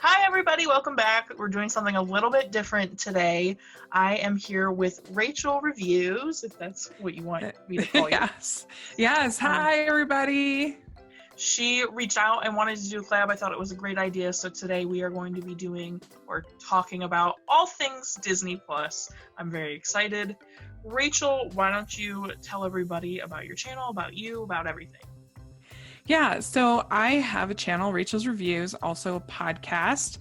Hi, everybody. Welcome back. We're doing something a little bit different today. I am here with Rachel Reviews, if that's what you want me to call you. Yes. Hi, everybody. She reached out and wanted to do a collab. I thought it was a great idea. So today we are going to be doing or talking about all things Disney Plus. I'm very excited. Rachel, why don't you tell everybody about your channel, about you, about everything? Yeah, so I have a channel, Rachel's Reviews, also a podcast,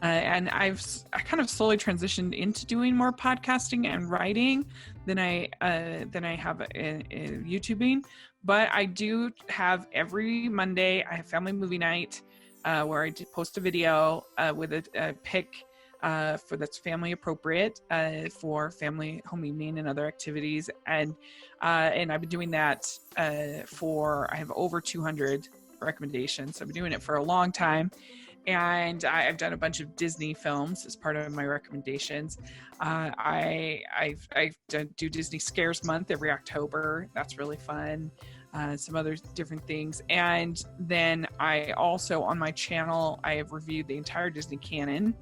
and I kind of slowly transitioned into doing more podcasting and writing than I have YouTubing. But I do have every Monday I have family movie night where I post a video with a pick for that's family appropriate for family home evening and other activities, and I've been doing that I have over 200 recommendations. So I've been doing it for a long time, and I've done a bunch of Disney films as part of my recommendations. I do Disney Scares Month every October. That's really fun. Some other different things. And then I also, on my channel, I have reviewed the entire Disney canon.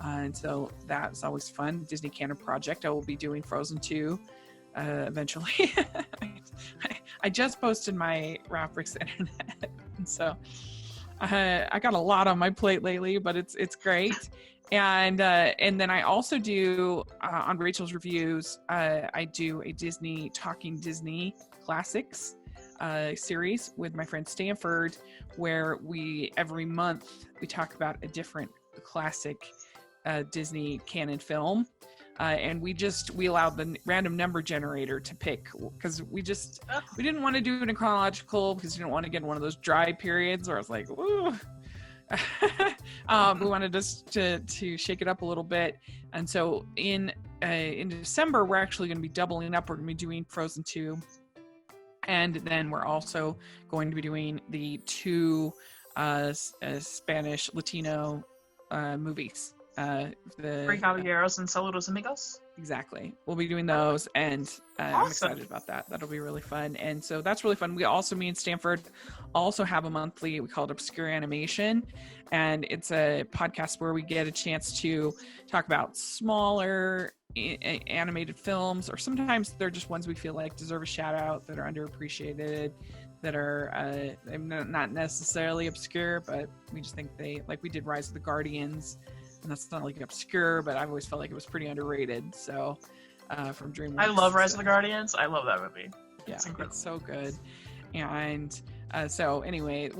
And so that's always fun. Disney Canon Project. I will be doing Frozen 2 eventually. I just posted my Rapprix internet. And so I got a lot on my plate lately, but it's great. And then I also do on Rachel's Reviews, I do a Talking Disney Classics series with my friend Stanford, where every month we talk about a different classic Disney canon film, and we allowed the random number generator to pick, because we didn't want to do it in chronological, because we didn't want to get one of those dry periods where it's like, ooh. We wanted to shake it up a little bit, and so in December we're actually going to be doubling up. We're going to be doing Frozen 2, and then we're also going to be doing the two Spanish Latino movies. Three Caballeros and Saludos Amigos. Exactly. We'll be doing those, and awesome. I'm excited about that. That'll be really fun. And so that's really fun. Me and Stanford also have a monthly, we call it Obscure Animation, and it's a podcast where we get a chance to talk about smaller animated films, or sometimes they're just ones we feel like deserve a shout out, that are underappreciated, that are not necessarily obscure, but we just think we did Rise of the Guardians. And that's not like obscure, but I've always felt like it was pretty underrated. So from DreamWorks. I love Rise of the Guardians. I love that movie. Yeah, it's so good. And so anyway,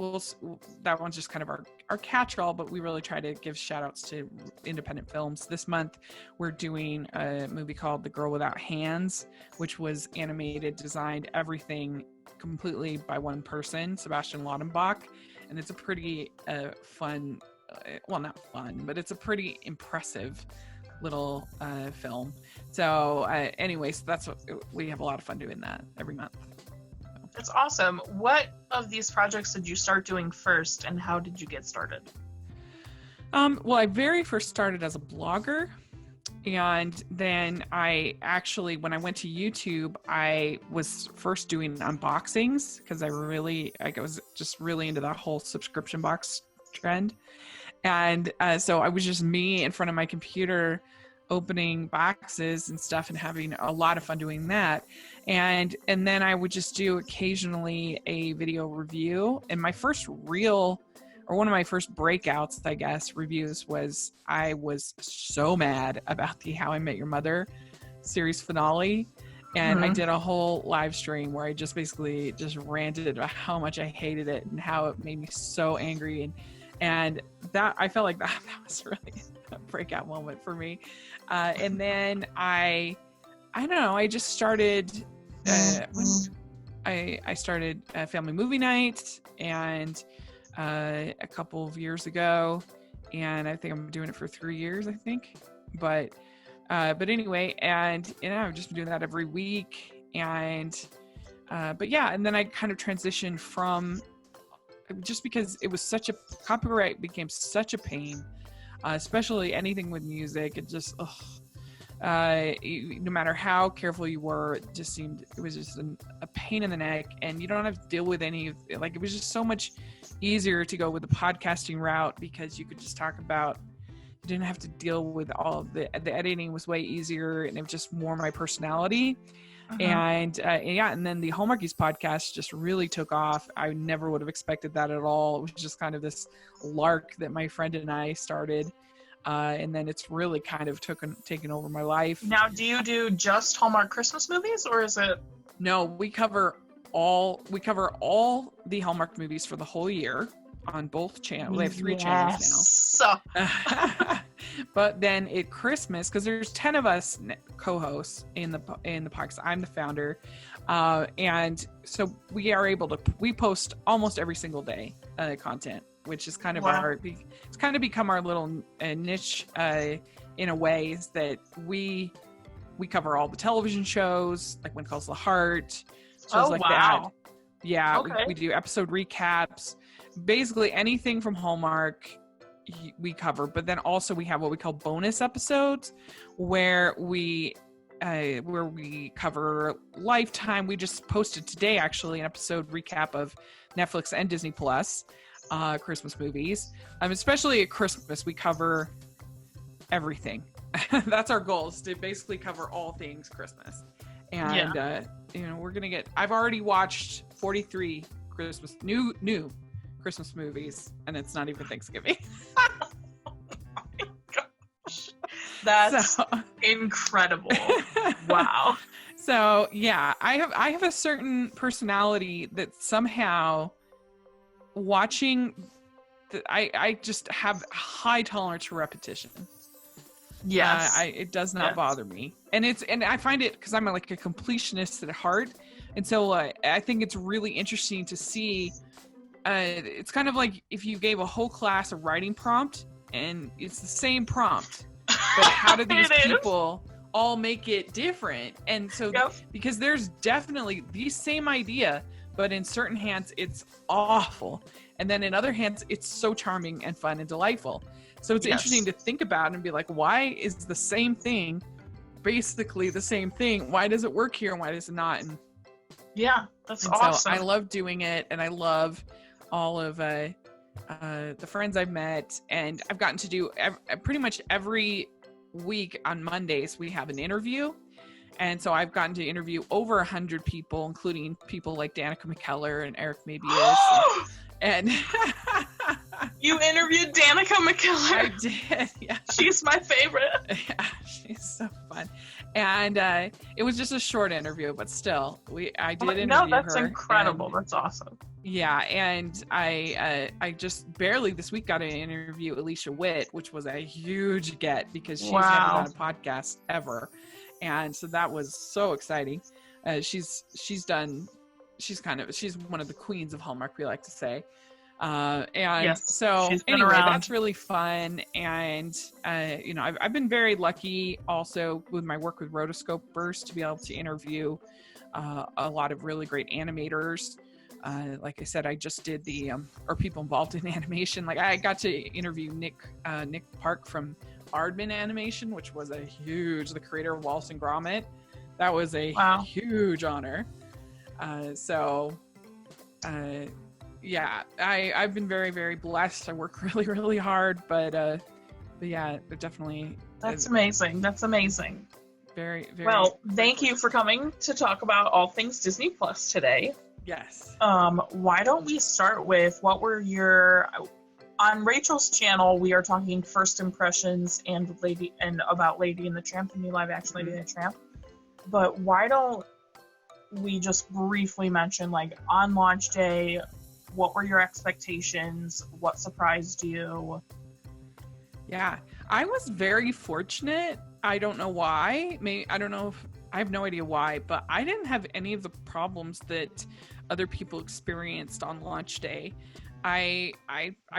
that one's just kind of our catch-all, but we really try to give shout-outs to independent films. This month, we're doing a movie called The Girl Without Hands, which was animated, designed, everything completely by one person, Sebastian Laudenbach. And it's a pretty fun, well, not fun, but it's a pretty impressive little film. So anyways, that's what we have a lot of fun doing that every month. That's awesome. What of these projects did you start doing first, and how did you get started? Well, I very first started as a blogger, and then when I went to YouTube, I was first doing unboxings, because I was just really into that whole subscription box trend. And so I was just me in front of my computer opening boxes and stuff and having a lot of fun doing that. And then I would just do occasionally a video review. And my first one of my first breakouts, I guess, reviews was, I was so mad about the How I Met Your Mother series finale. And I did a whole live stream where I just basically just ranted about how much I hated it and how it made me so angry. And that, I felt like that was really a breakout moment for me. And then I don't know, I just started, I started Family Movie Night and a couple of years ago, and I think I'm doing it for 3 years, I think. But anyway, and I've just been doing that every week. But yeah, and then I kind of transitioned from, just because it was copyright became such a pain, especially anything with music. It just, no matter how careful you were, it was just a pain in the neck, and you don't have to deal with any of like, it was just so much easier to go with the podcasting route because you could just talk about, you didn't have to deal with all of the editing was way easier, and it was just more my personality. And and then the Hallmarkies podcast just really took off. I never would have expected that at all. It was just kind of this lark that my friend and I started. And then it's really kind of taken over my life. Now, do you do just Hallmark Christmas movies, or is it? No, we cover all the Hallmark movies for the whole year on both channels. We have 3 channels now. But then at Christmas, because there's 10 of us co-hosts in the podcast, I'm the founder, and so we are able to post almost every single day content, which is kind of it's kind of become our little niche in a way, is that we cover all the television shows, like When Calls the Heart, shows that. Yeah, okay. we do episode recaps, basically anything from Hallmark we cover. But then also we have what we call bonus episodes, where we cover Lifetime. We just posted today actually an episode recap of Netflix and Disney Plus Christmas movies. Especially at Christmas, we cover everything. That's our goal, is to basically cover all things Christmas. And we're gonna get, I've already watched 43 Christmas new Christmas movies, and it's not even Thanksgiving. Oh my gosh. That's incredible. Wow. So yeah, I have a certain personality that somehow watching I just have high tolerance for repetition. Yes. It does not bother me. And I find it, because I'm like a completionist at heart. And so I think it's really interesting to see, it's kind of like if you gave a whole class a writing prompt and it's the same prompt, but how do these people all make it different? And so, because there's definitely the same idea, but in certain hands it's awful. And then in other hands, it's so charming and fun and delightful. So it's interesting to think about and be like, why is the same thing basically the same thing? Why does it work here and why does it not? And that's awesome. So I love doing it, and I love all of the friends I've met, and I've gotten to do pretty much every week on Mondays we have an interview. And so I've gotten to interview over 100 people, including people like Danica McKellar and Eric Mabius. And you interviewed Danica McKellar? I did, yeah. She's my favorite. Yeah, she's so fun. And it was just a short interview, but still, I did interview her. No, that's incredible. And, that's awesome. Yeah, and I just barely this week got to interview Alicia Witt, which was a huge get because she's never done a podcast ever. And so that was so exciting. She's one of the queens of Hallmark, we like to say. So anyway, that's really fun. And, I've been very lucky also with my work with Rotoscopers to be able to interview a lot of really great animators. Like I said, I just did or people involved in animation. Like I got to interview Nick Park from Aardman Animation, which was the creator of Wallace and Gromit. That was a huge honor. I've been very, very blessed. I work really, really hard, but yeah, they're definitely. That's amazing. That's amazing. Very, very. Well, thank you for coming to talk about all things Disney Plus today. Yes. Why don't we start with what were on Rachel's channel? We are talking first impressions and about Lady and the Tramp, the new live action Lady and the Tramp. But why don't we just briefly mention, like, on launch day, what were your expectations? What surprised you? Yeah, I was very fortunate. I don't know why. I have no idea why, but I didn't have any of the problems that other people experienced on launch day. I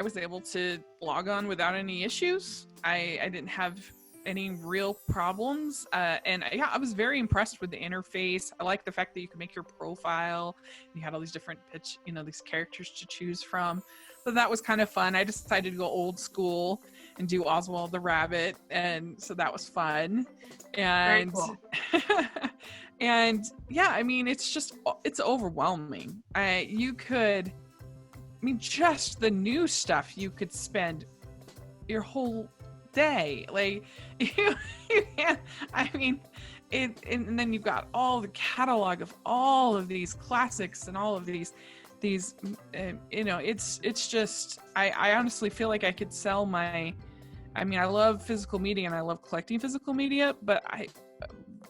was able to log on without any issues. I didn't have any real problems. I was very impressed with the interface. I like the fact that you can make your profile. You had all these different these characters to choose from. So that was kind of fun. I decided to go old school and do Oswald the Rabbit, and so that was fun. Very And cool. and yeah, I mean, it's overwhelming. Just the new stuff, you could spend your whole day. Like, you can't, I mean, and then you've got all the catalog of all of these classics and all of these, it's just, I honestly feel like I could sell I love physical media and I love collecting physical media, but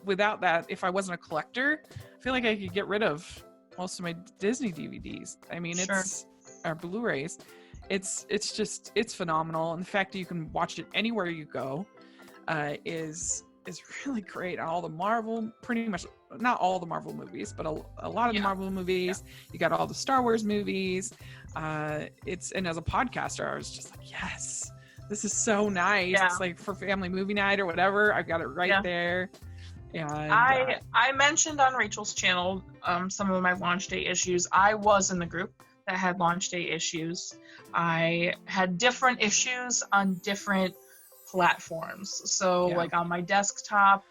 without that, if I wasn't a collector, I feel like I could get rid of most of my Disney DVDs. I mean, Sure. Or Blu-rays. It's phenomenal. And the fact that you can watch it anywhere you go is really great. All the Marvel, pretty much, not all the Marvel movies, but a lot of the Marvel movies. Yeah. You got all the Star Wars movies. And as a podcaster, I was just like, yes, this is so nice. Yeah. It's like for family movie night or whatever. I've got it right there. And I mentioned on Rachel's channel some of my launch day issues. I was in the group that had launch day issues. I had different issues on different platforms. So like on my desktop,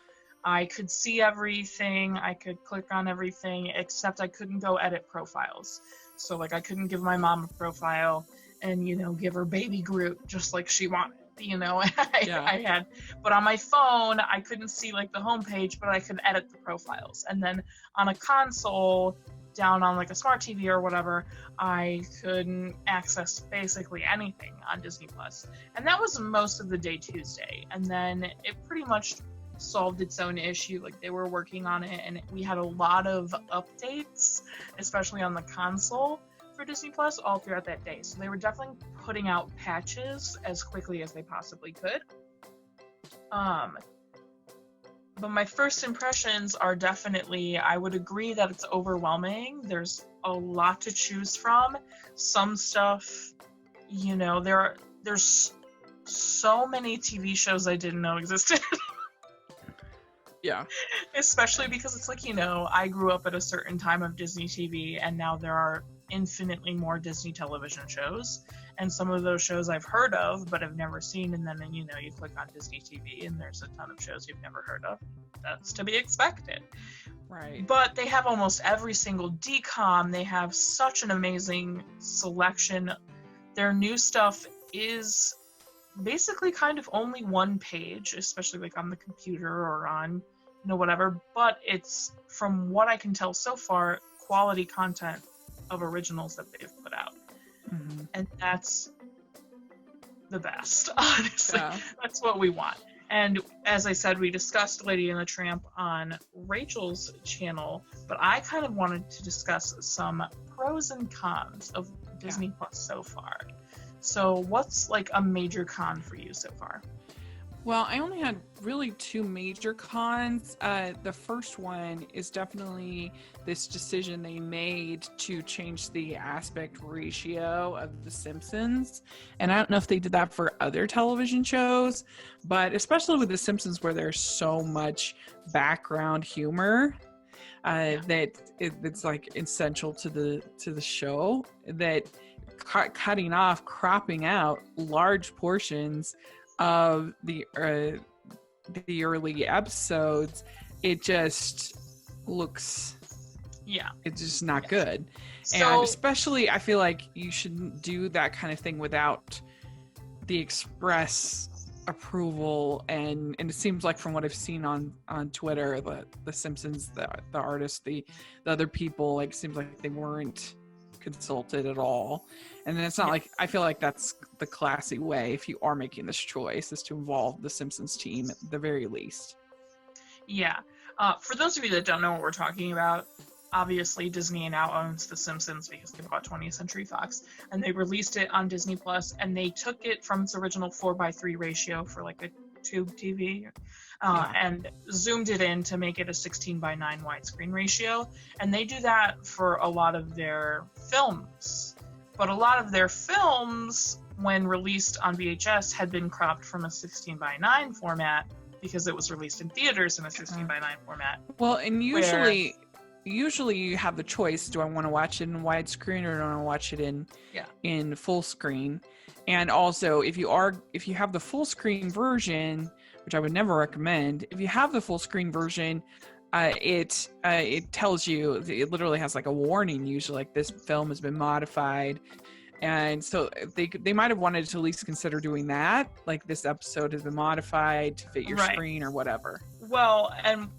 I could see everything. I could click on everything, except I couldn't go edit profiles. So like I couldn't give my mom a profile and, give her baby Groot just like she wanted. I had, but on my phone, I couldn't see like the homepage, but I could edit the profiles. And then on a console down on like a smart TV or whatever, I couldn't access basically anything on Disney Plus. And that was most of the day Tuesday. And then it pretty much solved its own issue. Like they were working on it, and we had a lot of updates, especially on the console for Disney Plus all throughout that day. So they were definitely putting out patches as quickly as they possibly could. But my first impressions are definitely, I would agree that it's overwhelming. There's a lot to choose from. Some stuff, there's so many TV shows I didn't know existed. Yeah. Especially because it's like, I grew up at a certain time of Disney TV, and now there are infinitely more Disney television shows. And some of those shows I've heard of, but have never seen. And then, you click on Disney TV and there's a ton of shows you've never heard of. That's to be expected. Right. But they have almost every single DCOM. They have such an amazing selection. Their new stuff is basically kind of only one page, especially like on the computer or on, whatever. But it's, from what I can tell so far, quality content of originals that they've put out. Mm-hmm. And that's the best, honestly. Yeah. That's what we want. And as I said, we discussed Lady and the Tramp on Rachel's channel, but I kind of wanted to discuss some pros and cons of Disney Plus so far. So what's like a major con for you so far? Well, I only had really two major cons. The first one is definitely this decision they made to change the aspect ratio of The Simpsons. And I don't know if they did that for other television shows, but especially with The Simpsons, where there's so much background humor that it's like essential to the show, that cropping out large portions of the early episodes, it just looks, it's just not good. And especially, I feel like you shouldn't do that kind of thing without the express approval. And it seems like, from what I've seen on Twitter, the Simpsons, the artists, the other people, like, seems like they weren't consulted at all. And then it's not like, I feel like that's the classy way, if you are making this choice, is to involve the Simpsons team at the very least. Yeah. For those of you that don't know what we're talking about, obviously Disney now owns The Simpsons because they bought 20th Century Fox, and they released it on Disney Plus, and they took it from its original 4:3 ratio for like a tube TV, and zoomed it in to make it a 16:9 widescreen ratio. And they do that for a lot of their films. But a lot of their films, when released on VHS, had been cropped from a 16:9 format because it was released in theaters in a 16:9 format. Well, and usually usually you have the choice: do I want to watch it in widescreen or do I want to watch it in full screen? And also, if you have the full screen version, which I would never recommend, if you have the full screen version, it tells you, it literally has like a warning usually, like this film has been modified. And so they might have wanted to at least consider doing that, like this episode has been modified to fit your screen or whatever. Well, and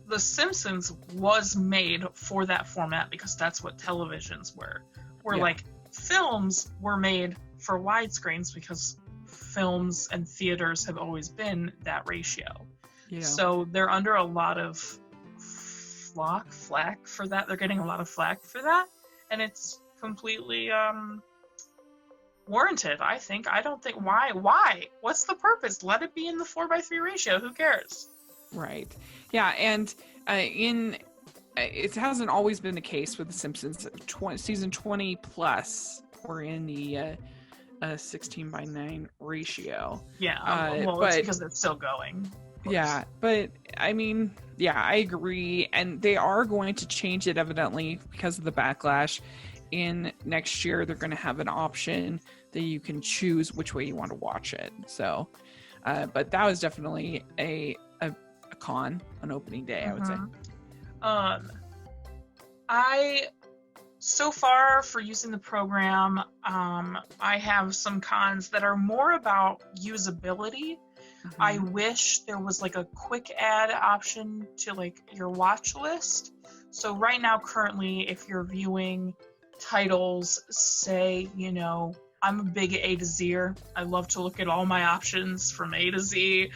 The Simpsons was made for that format because that's what televisions were. Like films were made for widescreens because films and theaters have always been that ratio. Yeah. So they're under a lot of flack for that. They're getting a lot of flack for that, and it's completely warranted, I think. I don't think why what's the purpose? Let it be in the 4:3 ratio. Who cares? Right. Yeah. And it hasn't always been the case with The Simpsons. Season 20 plus, we're in the 16:9 ratio. Yeah. Well, it's because they're still going. Yeah. But I mean, yeah, I agree. And they are going to change it evidently because of the backlash. In next year, they're going to have an option that you can choose which way you want to watch it. So, but that was definitely a con on opening day, I would say. So far for using the program, I have some cons that are more about usability. I wish there was like a quick add option to like your watch list. So right now, currently, if you're viewing titles, say, I'm a big A to Zer. I love to look at all my options from A to Z.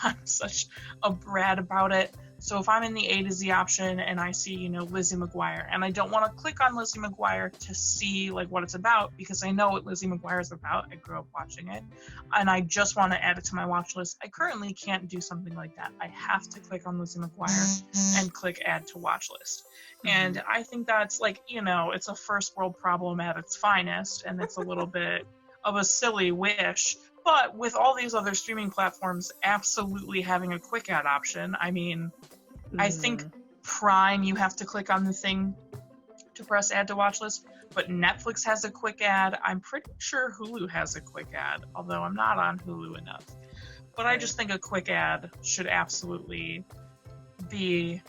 I'm such a brat about it. So if I'm in the A to Z option and I see, Lizzie McGuire, and I don't want to click on Lizzie McGuire to see like what it's about because I know what Lizzie McGuire is about. I grew up watching it, and I just want to add it to my watch list. I currently can't do something like that. I have to click on Lizzie McGuire and click add to watch list. And I think that's like, it's a first world problem at its finest, and it's a little bit of a silly wish. But with all these other streaming platforms absolutely having a quick add option, I mean, I think Prime, you have to click on the thing to press add to watch list, but Netflix has a quick add. I'm pretty sure Hulu has a quick add, although I'm not on Hulu enough. But I just think a quick add should absolutely be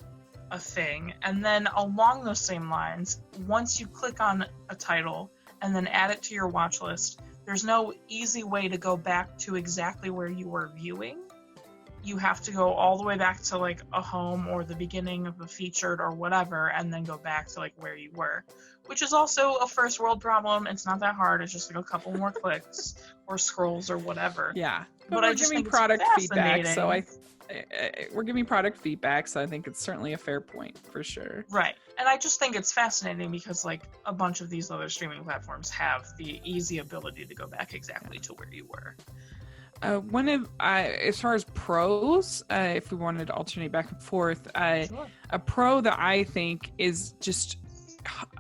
a thing. And then along those same lines, once you click on a title and then add it to your watch list, there's no easy way to go back to exactly where you were viewing. You have to go all the way back to like a home or the beginning of a featured or whatever, and then go back to like where you were, which is also a first world problem. It's not that hard. It's just like a couple more clicks or scrolls or whatever. Yeah. But I just think product feedback, so we're giving product feedback, so I think it's certainly a fair point for sure. Right. And I just think it's fascinating because like a bunch of these other streaming platforms have the easy ability to go back exactly to where you were. As far as pros, if we wanted to alternate back and forth, Sure. A pro that I think is just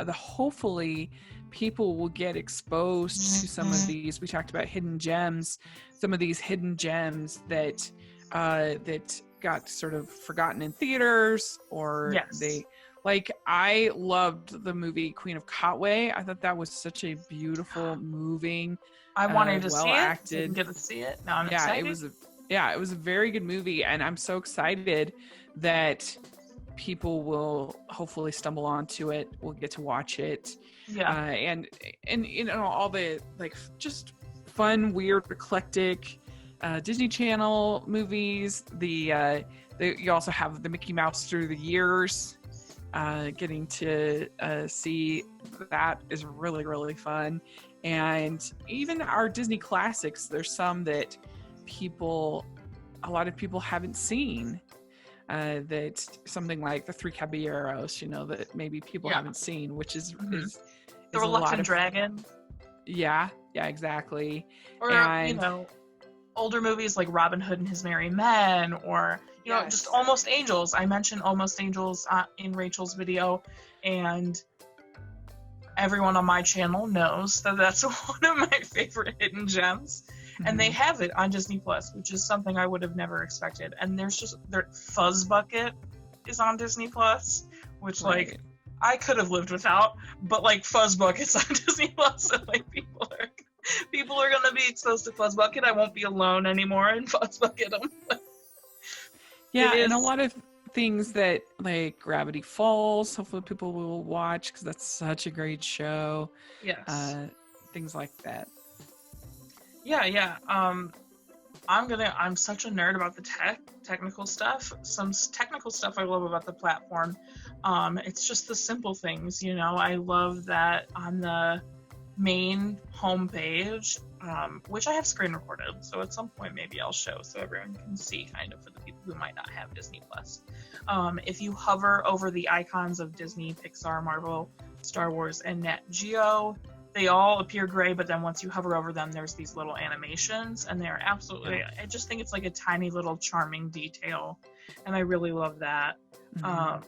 hopefully people will get exposed to some of these. We talked about hidden gems, some of these hidden gems that got sort of forgotten in theaters, or I loved the movie Queen of Katwe. I thought that was such a beautiful, moving, I wanted to well see acted. it. Didn't get to see it. Now I'm excited. It was a very good movie, and I'm so excited that people will hopefully stumble onto it. We'll get to watch it. Yeah. And all the like just fun, weird, eclectic Disney Channel movies. You also have the Mickey Mouse Through the Years. Getting to see that is really, really fun. And even our Disney classics, there's some that a lot of people haven't seen. That something like the Three Caballeros, that maybe people haven't seen, which is The Reluctant Dragon. Yeah, exactly. Or older movies like Robin Hood and His Merry Men, or just Almost Angels. I mentioned Almost Angels in Rachel's video, and everyone on my channel knows that that's one of my favorite hidden gems. And they have it on Disney Plus, which is something I would have never expected. And there's Fuzz Bucket. is on Disney Plus, which Right. like I could have lived without, but like Fuzz Bucket's on Disney Plus, so like people are gonna be exposed to Fuzz Bucket. I won't be alone anymore in Fuzz Bucket. Yeah, It and a is, lot of things that like Gravity Falls, hopefully people will watch because that's such a great show. yes. Things like that. Yeah. I'm such a nerd about the technical stuff. Some technical stuff I love about the platform. It's just the simple things, you know. I love that on the main homepage, which I have screen recorded, so at some point maybe I'll show so everyone can see, kind of, for the people who might not have Disney Plus. If you hover over the icons of Disney, Pixar, Marvel, Star Wars, and Nat Geo, they all appear gray, but then once you hover over them, there's these little animations, and they're absolutely, I just think it's like a tiny little charming detail, and I really love that. Mhm.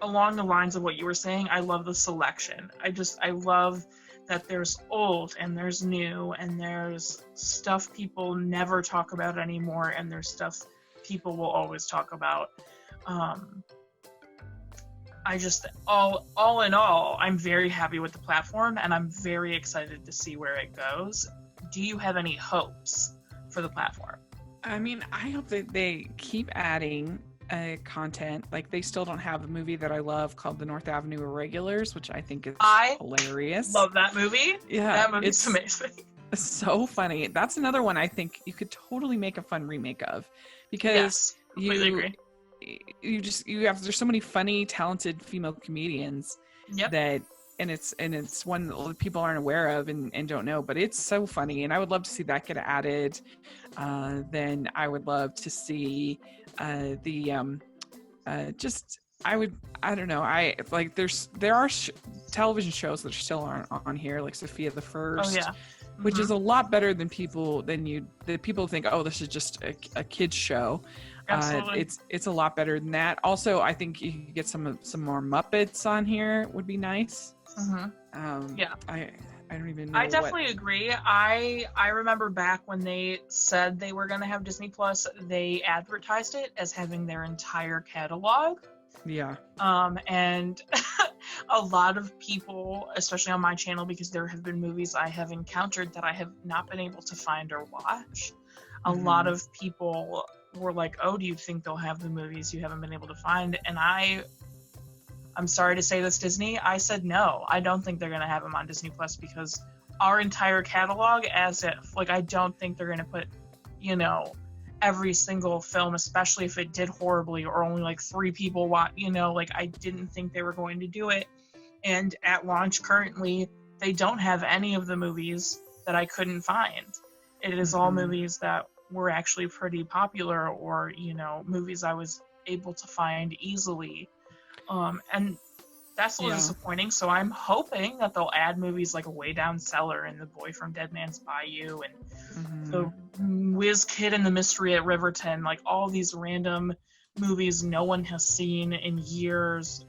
Along the lines of what you were saying, I love the selection. I love that there's old and there's new and there's stuff people never talk about anymore and there's stuff people will always talk about. I just, all in all, I'm very happy with the platform and I'm very excited to see where it goes. Do you have any hopes for the platform? I mean, I hope that they keep adding content. Like they still don't have a movie that I love called The North Avenue Irregulars, which I think is I hilarious. Love that movie. Yeah, That movie's it's amazing. so funny. That's another one I think you could totally make a fun remake of, because Yes, completely agree. there's so many funny, talented female comedians Yep. that and it's one that people aren't aware of and don't know, but it's so funny, and I would love to see that get added. Then I would love to see I don't know, I like there are television shows that still aren't on here, like Sophia the First. Oh yeah. Which is a lot better than people think, oh, this is just a kid's show. Absolutely. It's a lot better than that. Also, I think you could get some more Muppets on here, would be nice. Yeah. I don't even know. I definitely agree. I remember back when they said they were going to have Disney Plus, they advertised it as having their entire catalog. Yeah. And a lot of people, especially on my channel, because there have been movies I have encountered that I have not been able to find or watch. A lot of people were like, "Oh, do you think they'll have the movies you haven't been able to find?" And I'm sorry to say this, Disney. I said no. I don't think they're gonna have them on Disney Plus because our entire catalog, as if like I don't think they're gonna put, you know, every single film, especially if it did horribly or only like 3 people watch, you know, like I didn't think they were going to do it. And at launch currently, they don't have any of the movies that I couldn't find. It is all movies that were actually pretty popular or, you know, movies I was able to find easily. And that's a little disappointing. So I'm hoping that they'll add movies like Way Down Cellar and The Boy from Dead Man's Bayou and The Whiz Kid and the Mystery at Riverton, like all these random movies no one has seen in years,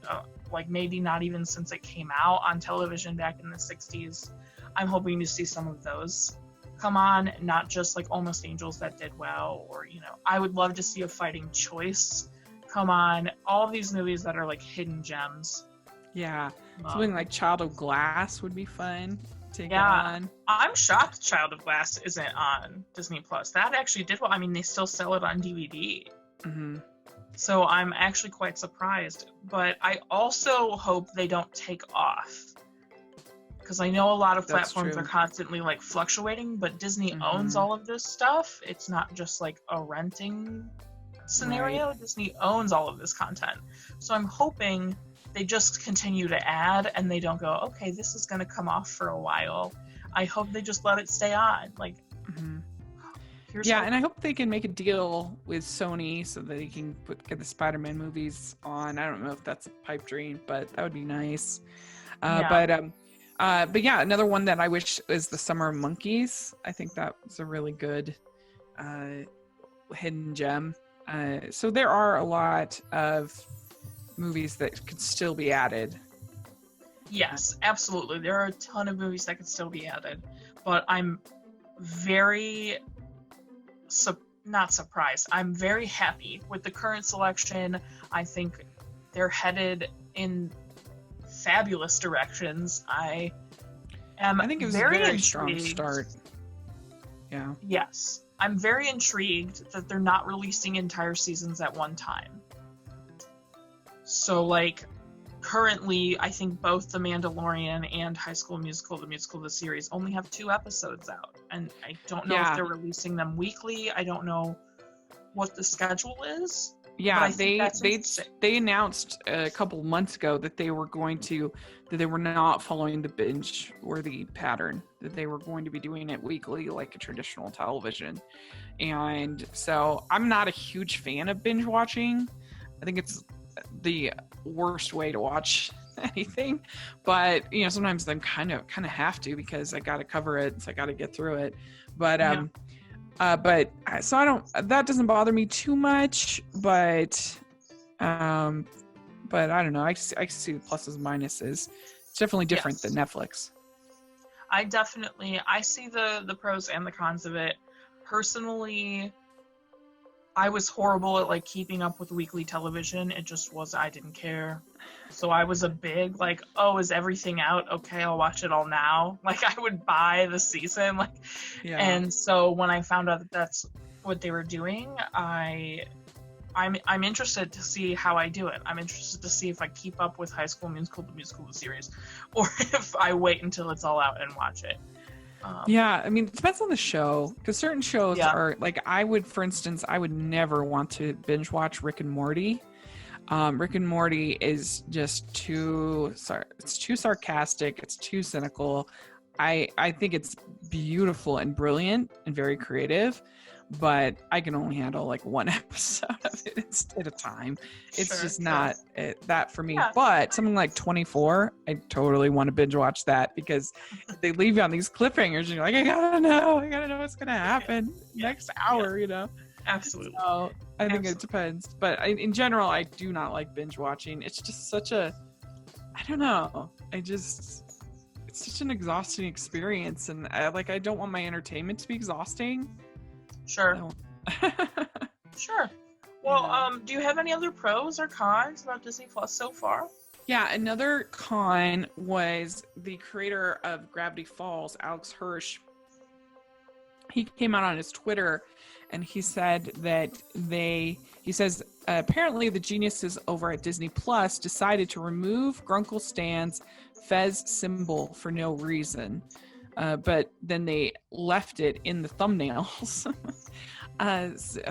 like maybe not even since it came out on television back in the 60s. I'm hoping to see some of those come on, not just like Almost Angels that did well, or, you know, I would love to see a Fighting Choice come on. All of these movies that are like hidden gems. Yeah. Something like Child of Glass would be fun to get Yeah, on. I'm shocked Child of Glass isn't on Disney Plus. That actually did well. I mean, they still sell it on DVD. So I'm actually quite surprised. But I also hope they don't take off. Because I know a lot of platforms are constantly like fluctuating, but Disney owns all of this stuff. It's not just like a renting scenario. Right. Disney owns all of this content. So I'm hoping they just continue to add and they don't go, okay, this is going to come off for a while. I hope they just let it stay on. Like, and I hope they can make a deal with Sony so that they can get the Spider-Man movies on. I don't know if that's a pipe dream, but that would be nice. But yeah, another one that I wish is The Summer of Monkeys. I think that was a really good hidden gem. So there are a lot of movies that could still be added. Yes, absolutely. There are a ton of movies that could still be added, but I'm very not surprised. I'm very happy with the current selection. I think they're headed in fabulous directions. I think it was a very very intrigued. strong start. Yeah. Yes. I'm very intrigued that they're not releasing entire seasons at one time. So, like, currently, I think both The Mandalorian and High School Musical, the musical, the series, only have 2 episodes out. And I don't know if they're releasing them weekly. I don't know what the schedule is. Yeah, they announced a couple months ago that they were not following the binge-worthy pattern, that they were going to be doing it weekly like a traditional television. And so I'm not a huge fan of binge watching. I think it's the worst way to watch anything, but sometimes I'm kind of have to, because I got to cover it, so I got to get through it. But so that doesn't bother me too much, but I don't know. I see the pluses and minuses. It's definitely different than Netflix. I see the pros and the cons of it. Personally, I was horrible at like keeping up with weekly television. It just was, I didn't care. So I was a big like, oh, is everything out? Okay, I'll watch it all now. Like, I would buy the season. Like, and so when I found out that that's what they were doing, I'm interested to see how I do it. I'm interested to see if I keep up with High School Musical, the series, or if I wait until it's all out and watch it. I mean, it depends on the show, because certain shows are like, for instance, I would never want to binge watch Rick and Morty. Rick and Morty is just too sarcastic. It's too cynical. I think it's beautiful and brilliant and very creative, but I can only handle like one episode of it at a time. It's just not that for me. Yeah. But something like 24, I totally want to binge watch that, because they leave you on these cliffhangers and you're like, I gotta know what's gonna happen next hour, Absolutely. So I think it depends. But in general, I do not like binge watching. It's just such a, I don't know. It's such an exhausting experience, and I don't want my entertainment to be exhausting. Sure. Sure. Well, do you have any other pros or cons about Disney Plus so far? Yeah, another con was the creator of Gravity Falls, Alex Hirsch. He came out on his Twitter and he said that apparently the geniuses over at Disney Plus decided to remove Grunkle Stan's Fez symbol for no reason. But then they left it in the thumbnails.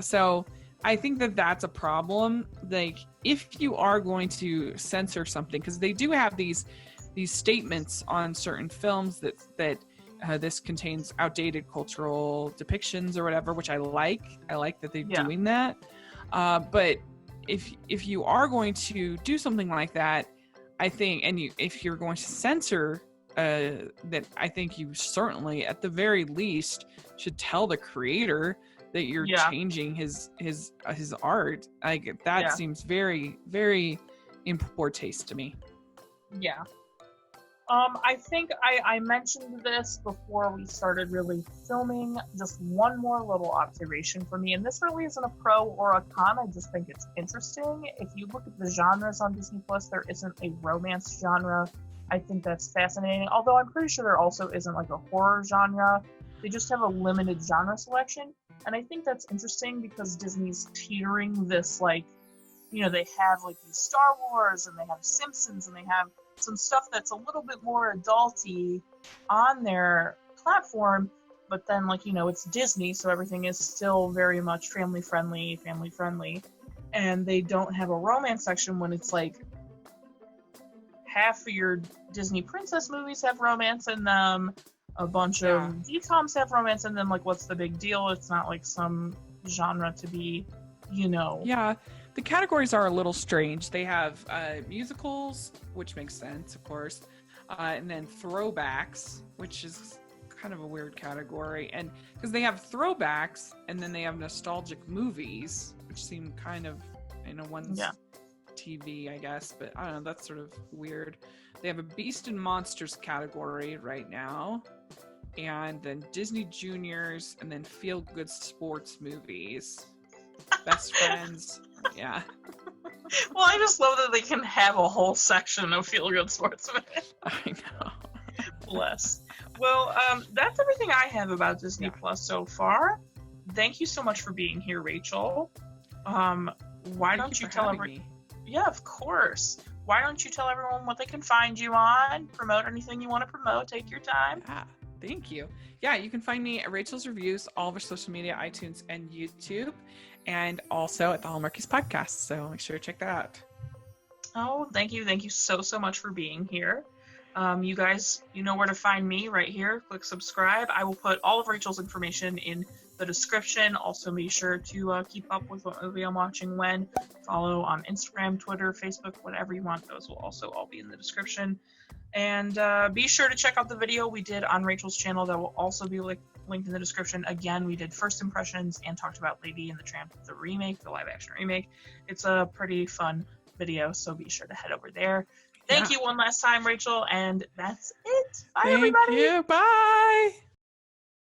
So I think that that's a problem. Like, if you are going to censor something, because they do have these statements on certain films that this contains outdated cultural depictions or whatever, which I like. I like that they're doing that. But if you are going to do something like that, I think, if you're going to censor that, I think you certainly, at the very least, should tell the creator that you're changing his art. Like, that seems very, very in poor taste to me. Yeah. I think I mentioned this before we started really filming. Just one more little observation for me, and this really isn't a pro or a con. I just think it's interesting. If you look at the genres on Disney Plus, there isn't a romance genre. I think that's fascinating. Although I'm pretty sure there also isn't like a horror genre. They just have a limited genre selection, and I think that's interesting because Disney's teetering this, like, they have like these Star Wars and they have Simpsons and they have some stuff that's a little bit more adulty on their platform, but then, like, it's Disney, so everything is still very much family friendly, and they don't have a romance section when it's like half of your Disney princess movies have romance in them, a bunch of DComs have romance in them. Like, what's the big deal? It's not like some genre to be, Yeah. The categories are a little strange. They have musicals, which makes sense, of course, and then throwbacks, which is kind of a weird category. And because they have throwbacks, and then they have nostalgic movies, which seem kind of, one's TV, I guess, but I don't know, that's sort of weird. They have a Beast and Monsters category right now, and then Disney Juniors, and then Feel Good Sports Movies. Best Friends. Yeah. Well, I just love that they can have a whole section of feel-good sportsmen. I know. Bless. Well, that's everything I have about Disney Yeah. Plus so far. Thank you so much for being here, Rachel. Why don't you tell everyone? Yeah, of course. Why don't you tell everyone what they can find you on? Promote anything you want to promote. Take your time. Yeah, thank you. Yeah, you can find me at Rachel's Reviews, all of our social media, iTunes, and YouTube, and also at the Hallmarkies podcast. So make sure to check that out. Oh, thank you. Thank you so much for being here. You guys, you know where to find me right here. Click subscribe. I will put all of Rachel's information in the description. Also, be sure to keep up with what movie I'm watching when. Follow on Instagram, Twitter, Facebook, whatever you want. Those will also all be in the description. And be sure to check out the video we did on Rachel's channel that will also be linked in the description. Again, we did first impressions and talked about Lady and the Tramp, the remake, the live action remake. It's a pretty fun video, so be sure to head over there. Thank you one last time, Rachel, and that's it. Bye, everybody. Thank you. Bye.